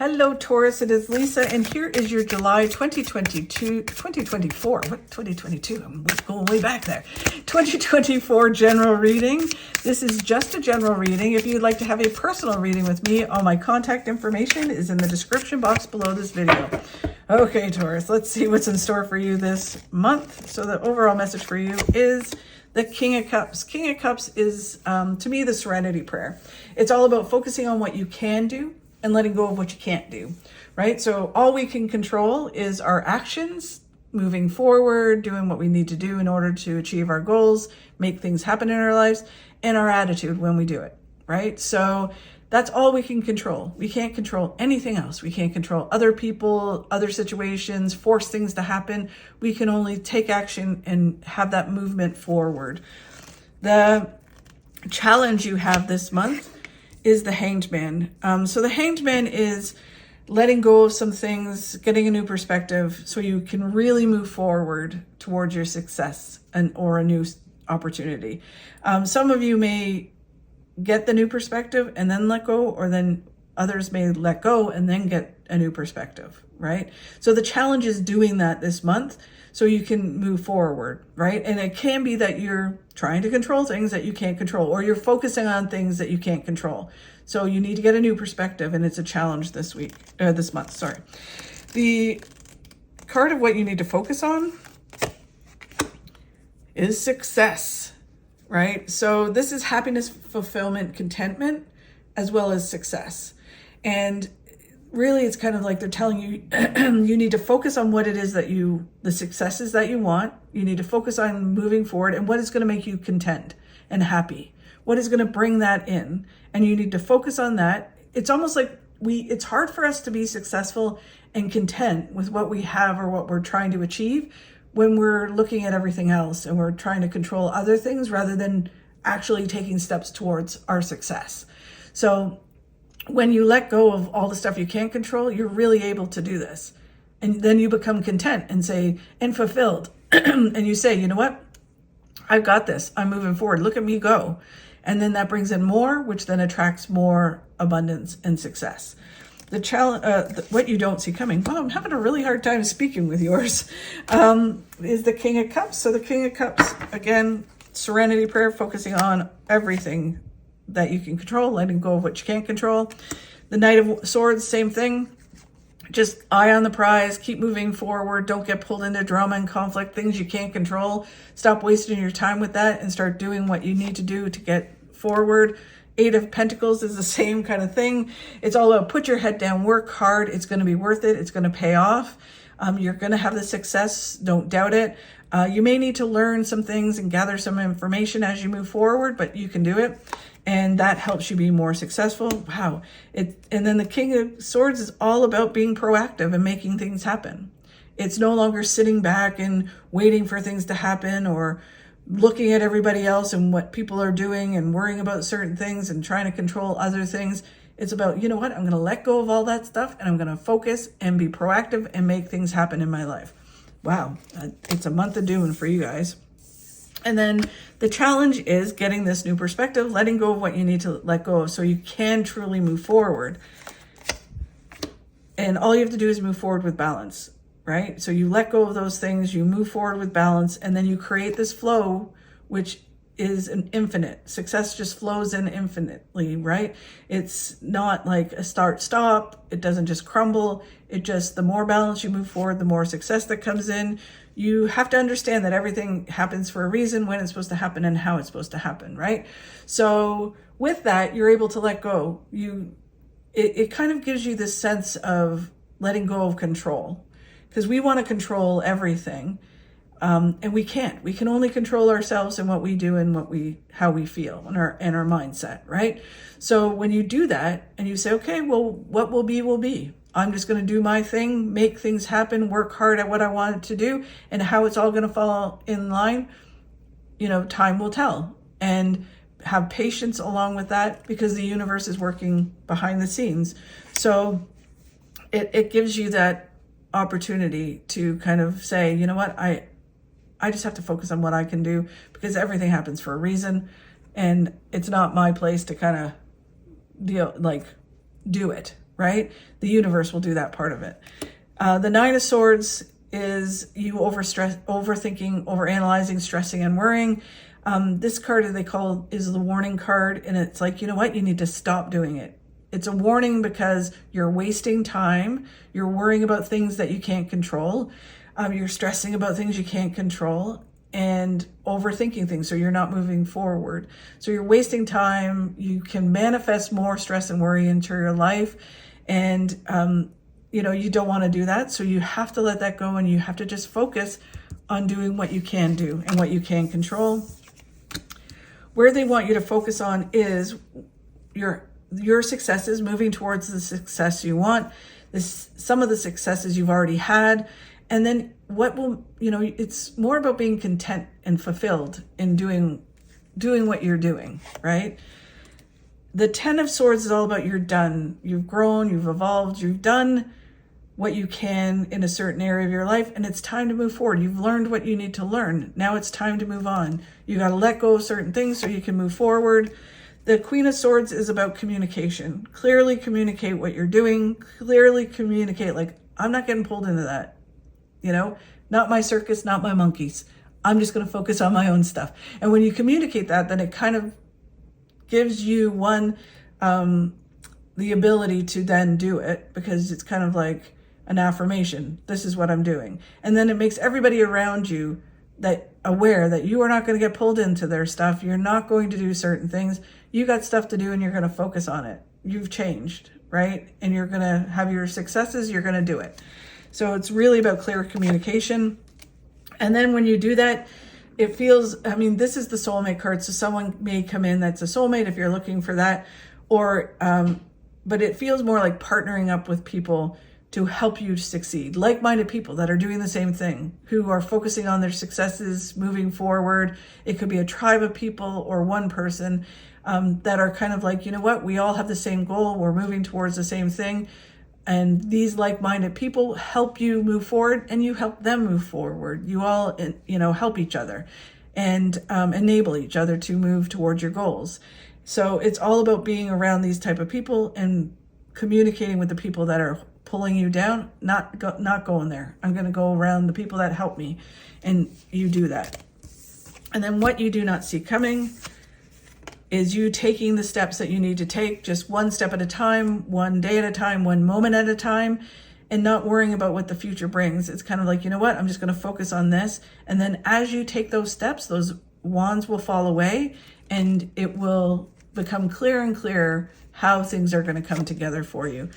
Hello, Taurus. It is Lisa, and here is your July 2024. What, 2022? I'm going way back there. 2024 general reading. This is just a general reading. If you'd like to have a personal reading with me, all my contact information is in the description box below this video. Okay, Taurus, let's see what's in store for you this month. So the overall message for you is the King of Cups. King of Cups is, to me, the serenity prayer. It's all about focusing on what you can do and letting go of what you can't do, right? So all we can control is our actions, moving forward, doing what we need to do in order to achieve our goals, make things happen in our lives, and our attitude when we do it, right? So that's all we can control. We can't control anything else. We can't control other people, other situations, force things to happen. We can only take action and have that movement forward. The challenge you have this month is the Hanged Man. So the Hanged Man is letting go of some things, getting a new perspective so you can really move forward towards your success or a new opportunity. Some of you may get the new perspective and then let go, or then others may let go and then get a new perspective, right? So the challenge is doing that this month so you can move forward, right? And it can be that you're trying to control things that you can't control, or you're focusing on things that you can't control. So you need to get a new perspective, and it's a challenge this month, sorry. The card of what you need to focus on is success, right? So this is happiness, fulfillment, contentment, as well as success. And really, it's kind of like they're telling you, you need to focus on what it is that the successes that you want. You need to focus on moving forward and what is going to make you content and happy. What is going to bring that in? And you need to focus on that. It's almost like it's hard for us to be successful and content with what we have or what we're trying to achieve when we're looking at everything else and we're trying to control other things rather than actually taking steps towards our success. So when you let go of all the stuff you can't control, you're really able to do this. And then you become content and fulfilled. And you say, you know what? I've got this. I'm moving forward. Look at me go. And then that brings in more, which then attracts more abundance and success. The challenge, what you don't see coming, I'm having a really hard time speaking with yours, is the King of Cups. So the King of Cups, again, serenity prayer, focusing on everything that you can control, letting go of what you can't control. The Knight of Swords, same thing. Just eye on the prize, keep moving forward. Don't get pulled into drama and conflict, things you can't control. Stop wasting your time with that and start doing what you need to do to get forward. Eight of Pentacles is the same kind of thing. It's all about put your head down, work hard. It's going to be worth it. It's going to pay off. You're going to have the success. Don't doubt it. You may need to learn some things and gather some information as you move forward, but you can do it. And that helps you be more successful. Wow. And then the King of Swords is all about being proactive and making things happen. It's no longer sitting back and waiting for things to happen or looking at everybody else and what people are doing and worrying about certain things and trying to control other things. It's about, you know what, I'm going to let go of all that stuff and I'm going to focus and be proactive and make things happen in my life. Wow. It's a month of doing for you guys. And then the challenge is getting this new perspective, letting go of what you need to let go of so you can truly move forward. And all you have to do is move forward with balance, right? So you let go of those things, you move forward with balance, and then you create this flow, which is an infinite. Success just flows in infinitely, right? It's not like a start-stop. It doesn't just crumble. It just, the more balance you move forward, the more success that comes in. You have to understand that everything happens for a reason, when it's supposed to happen and how it's supposed to happen, right? So with that, you're able to let go. It kind of gives you this sense of letting go of control, because we want to control everything. And we can't. We can only control ourselves and what we do and how we feel and our mindset, right? So when you do that and you say, okay, well, what will be will be. I'm just going to do my thing, make things happen, work hard at what I want it to do, and how it's all going to fall in line, time will tell. And have patience along with that, because the universe is working behind the scenes. So it gives you that opportunity to kind of say, you know what, I just have to focus on what I can do, because everything happens for a reason, and it's not my place to kind of do it. right? The universe will do that part of it. The Nine of Swords is you overthinking, overanalyzing, stressing, and worrying. This card they call is the warning card, and it's like, you know what? You need to stop doing it. It's a warning because you're wasting time. You're worrying about things that you can't control. You're stressing about things you can't control and overthinking things, so you're not moving forward. So you're wasting time. You can manifest more stress and worry into your life, and you don't want to do that. So you have to let that go, and you have to just focus on doing what you can do and what you can control. Where they want you to focus on is your successes, moving towards the success you want, some of the successes you've already had. And then what will, it's more about being content and fulfilled in doing what you're doing, right? The Ten of Swords is all about you're done. You've grown, you've evolved, you've done what you can in a certain area of your life, and it's time to move forward. You've learned what you need to learn. Now it's time to move on. You got to let go of certain things so you can move forward. The Queen of Swords is about communication. Clearly communicate what you're doing. Clearly communicate, like, I'm not getting pulled into that. Not my circus, not my monkeys. I'm just going to focus on my own stuff. And when you communicate that, then it kind of gives you the ability to then do it, because it's kind of like an affirmation. This is what I'm doing. And then it makes everybody around you that aware that you are not going to get pulled into their stuff. You're not going to do certain things. You got stuff to do and you're going to focus on it. You've changed, right? And you're going to have your successes. You're going to do it. So it's really about clear communication. And then when you do that, it feels, this is the soulmate card. So someone may come in that's a soulmate if you're looking for that, or, but it feels more like partnering up with people to help you succeed. Like-minded people that are doing the same thing, who are focusing on their successes, moving forward. It could be a tribe of people or one person that are kind of like, you know what, we all have the same goal. We're moving towards the same thing. And these like-minded people help you move forward, and you help them move forward. You all, help each other and enable each other to move towards your goals. So it's all about being around these type of people and communicating with the people that are pulling you down, not going there. I'm going to go around the people that help me, and you do that. And then what you do not see coming is you taking the steps that you need to take, just one step at a time, one day at a time, one moment at a time, and not worrying about what the future brings. It's kind of like, you know what, I'm just going to focus on this. And then as you take those steps, those wands will fall away, and it will become clearer and clearer how things are going to come together for you.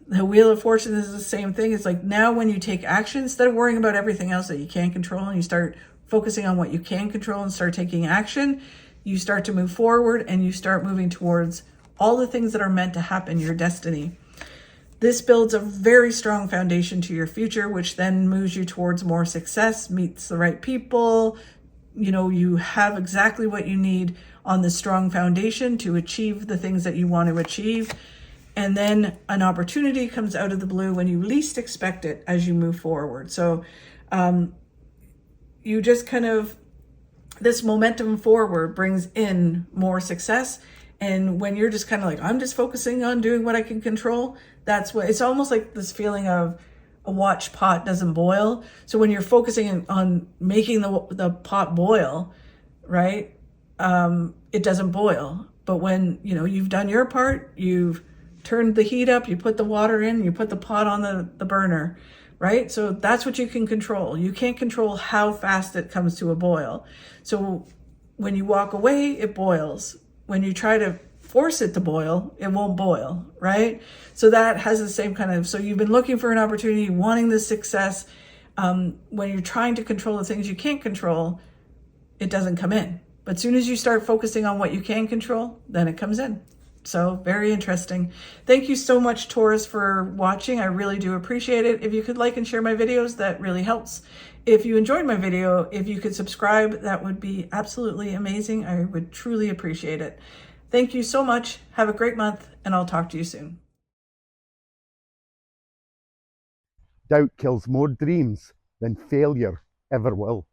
The Wheel of Fortune is the same thing. It's like, now when you take action, instead of worrying about everything else that you can't control, and you start focusing on what you can control and start taking action, you start to move forward, and you start moving towards all the things that are meant to happen, your destiny. This builds a very strong foundation to your future, which then moves you towards more success, meets the right people. You have exactly what you need on the strong foundation to achieve the things that you want to achieve. And then an opportunity comes out of the blue when you least expect it as you move forward. So you just kind of, this momentum forward brings in more success. And when you're just kind of like, I'm just focusing on doing what I can control, that's what, it's almost like this feeling of a watch pot doesn't boil. So when you're focusing on making the pot boil, right, it doesn't boil. But when, you've done your part, you've turned the heat up, you put the water in, you put the pot on the burner, right? So that's what you can control. You can't control how fast it comes to a boil. So when you walk away, it boils. When you try to force it to boil, it won't boil, right? So that has the same kind of, so you've been looking for an opportunity, wanting the success. When you're trying to control the things you can't control, it doesn't come in. But as soon as you start focusing on what you can control, then it comes in. So very interesting. Thank you so much, Taurus, for watching. I really do appreciate it. If you could like and share my videos, that really helps. If you enjoyed my video, if you could subscribe, that would be absolutely amazing. I would truly appreciate it. Thank you so much. Have a great month, and I'll talk to you soon. Doubt kills more dreams than failure ever will.